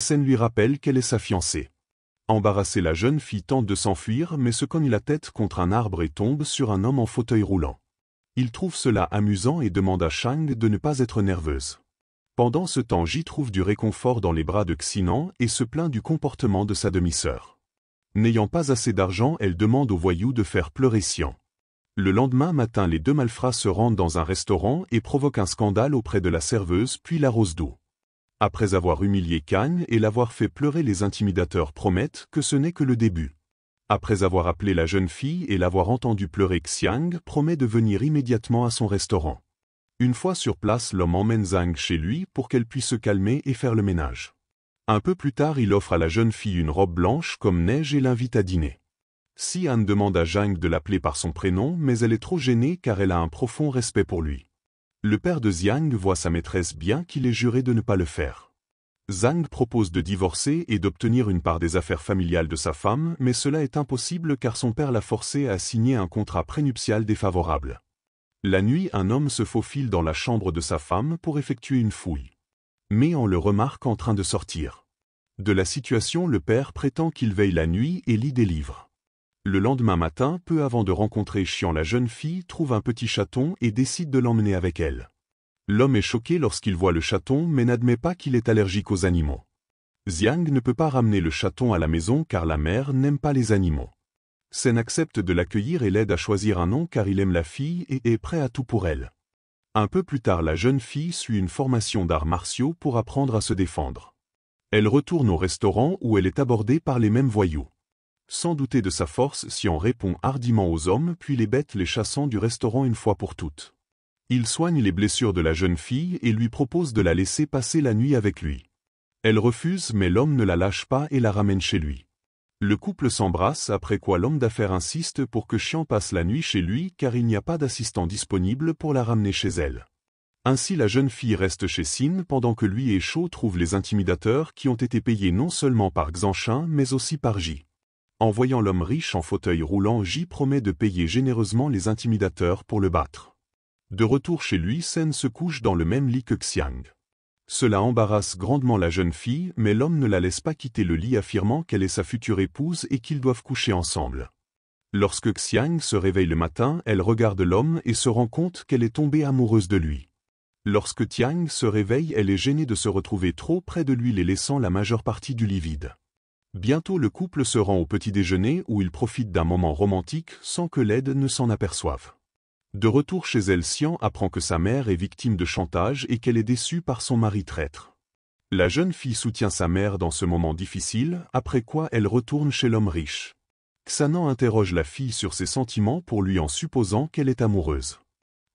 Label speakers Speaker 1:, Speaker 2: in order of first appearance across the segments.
Speaker 1: scène lui rappelle qu'elle est sa fiancée. Embarrassée, la jeune fille tente de s'enfuir mais se cogne la tête contre un arbre et tombe sur un homme en fauteuil roulant. Il trouve cela amusant et demande à Chang de ne pas être nerveuse. Pendant ce temps, Ji trouve du réconfort dans les bras de Xinan et se plaint du comportement de sa demi-sœur. N'ayant pas assez d'argent, elle demande aux voyous de faire pleurer Xian. Le lendemain matin, les deux malfrats se rendent dans un restaurant et provoquent un scandale auprès de la serveuse puis l'arrosent d'eau. Après avoir humilié Kang et l'avoir fait pleurer, les intimidateurs promettent que ce n'est que le début. Après avoir appelé la jeune fille et l'avoir entendue pleurer, Xiang promet de venir immédiatement à son restaurant. Une fois sur place, l'homme emmène Zhang chez lui pour qu'elle puisse se calmer et faire le ménage. Un peu plus tard, il offre à la jeune fille une robe blanche comme neige et l'invite à dîner. Xian demande à Zhang de l'appeler par son prénom, mais elle est trop gênée car elle a un profond respect pour lui. Le père de Xiang voit sa maîtresse bien qu'il ait juré de ne pas le faire. Zhang propose de divorcer et d'obtenir une part des affaires familiales de sa femme, mais cela est impossible car son père l'a forcé à signer un contrat prénuptial défavorable. La nuit, un homme se faufile dans la chambre de sa femme pour effectuer une fouille. Mais on le remarque en train de sortir. De la situation, le père prétend qu'il veille la nuit et lit des livres. Le lendemain matin, peu avant de rencontrer Xian, la jeune fille trouve un petit chaton et décide de l'emmener avec elle. L'homme est choqué lorsqu'il voit le chaton mais n'admet pas qu'il est allergique aux animaux. Xiang ne peut pas ramener le chaton à la maison car la mère n'aime pas les animaux. Sen accepte de l'accueillir et l'aide à choisir un nom car il aime la fille et est prêt à tout pour elle. Un peu plus tard, la jeune fille suit une formation d'arts martiaux pour apprendre à se défendre. Elle retourne au restaurant où elle est abordée par les mêmes voyous. Sans douter de sa force, Xian répond hardiment aux hommes puis les bête les chassant du restaurant une fois pour toutes. Il soigne les blessures de la jeune fille et lui propose de la laisser passer la nuit avec lui. Elle refuse mais l'homme ne la lâche pas et la ramène chez lui. Le couple s'embrasse après quoi l'homme d'affaires insiste pour que Xian passe la nuit chez lui car il n'y a pas d'assistant disponible pour la ramener chez elle. Ainsi la jeune fille reste chez Sin pendant que lui et Shou trouvent les intimidateurs qui ont été payés non seulement par Xanshin mais aussi par Ji. En voyant l'homme riche en fauteuil roulant, Ji promet de payer généreusement les intimidateurs pour le battre. De retour chez lui, Sen se couche dans le même lit que Xiang. Cela embarrasse grandement la jeune fille, mais l'homme ne la laisse pas quitter le lit, affirmant qu'elle est sa future épouse et qu'ils doivent coucher ensemble. Lorsque Xiang se réveille le matin, elle regarde l'homme et se rend compte qu'elle est tombée amoureuse de lui. Lorsque Tiang se réveille, elle est gênée de se retrouver trop près de lui, les laissant la majeure partie du lit vide. Bientôt le couple se rend au petit déjeuner où ils profitent d'un moment romantique sans que l'aide ne s'en aperçoive. De retour chez elle, Xian apprend que sa mère est victime de chantage et qu'elle est déçue par son mari traître. La jeune fille soutient sa mère dans ce moment difficile, après quoi elle retourne chez l'homme riche. Xianan interroge la fille sur ses sentiments pour lui en supposant qu'elle est amoureuse.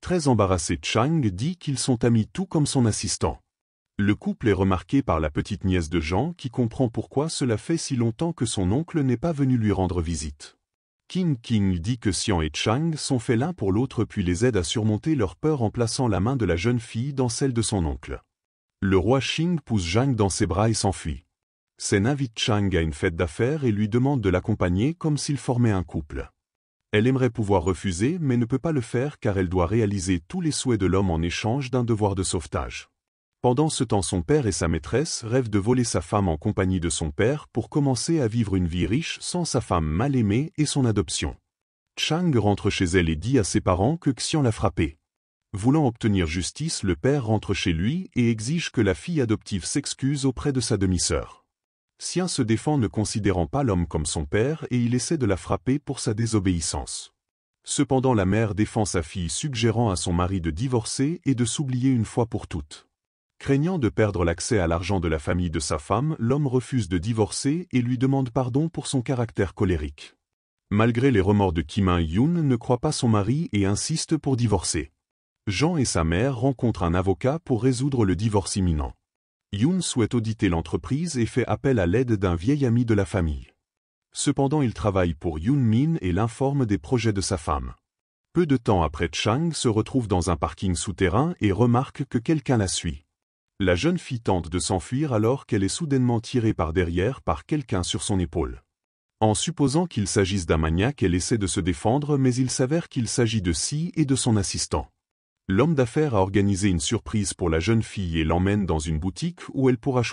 Speaker 1: Très embarrassé, Chang dit qu'ils sont amis tout comme son assistant. Le couple est remarqué par la petite nièce de Jean qui comprend pourquoi cela fait si longtemps que son oncle n'est pas venu lui rendre visite. King dit que Xian et Chang sont faits l'un pour l'autre puis les aide à surmonter leur peur en plaçant la main de la jeune fille dans celle de son oncle. Le roi Xing pousse Zhang dans ses bras et s'enfuit. Sen invite Chang à une fête d'affaires et lui demande de l'accompagner comme s'ils formaient un couple. Elle aimerait pouvoir refuser mais ne peut pas le faire car elle doit réaliser tous les souhaits de l'homme en échange d'un devoir de sauvetage. Pendant ce temps, son père et sa maîtresse rêvent de voler sa femme en compagnie de son père pour commencer à vivre une vie riche sans sa femme mal aimée et son adoption. Chang rentre chez elle et dit à ses parents que Xian l'a frappée. Voulant obtenir justice, le père rentre chez lui et exige que la fille adoptive s'excuse auprès de sa demi-sœur. Xian se défend ne considérant pas l'homme comme son père et il essaie de la frapper pour sa désobéissance. Cependant la mère défend sa fille suggérant à son mari de divorcer et de s'oublier une fois pour toutes. Craignant de perdre l'accès à l'argent de la famille de sa femme, l'homme refuse de divorcer et lui demande pardon pour son caractère colérique. Malgré les remords de Kim Yoon ne croit pas son mari et insiste pour divorcer. Jean et sa mère rencontrent un avocat pour résoudre le divorce imminent. Yoon souhaite auditer l'entreprise et fait appel à l'aide d'un vieil ami de la famille. Cependant il travaille pour Yoon Min et l'informe des projets de sa femme. Peu de temps après, Chang se retrouve dans un parking souterrain et remarque que quelqu'un la suit. La jeune fille tente de s'enfuir alors qu'elle est soudainement tirée par derrière par quelqu'un sur son épaule. En supposant qu'il s'agisse d'un maniaque, elle essaie de se défendre mais il s'avère qu'il s'agit de Si et de son assistant. L'homme d'affaires a organisé une surprise pour la jeune fille et l'emmène dans une boutique où elle pourra choisir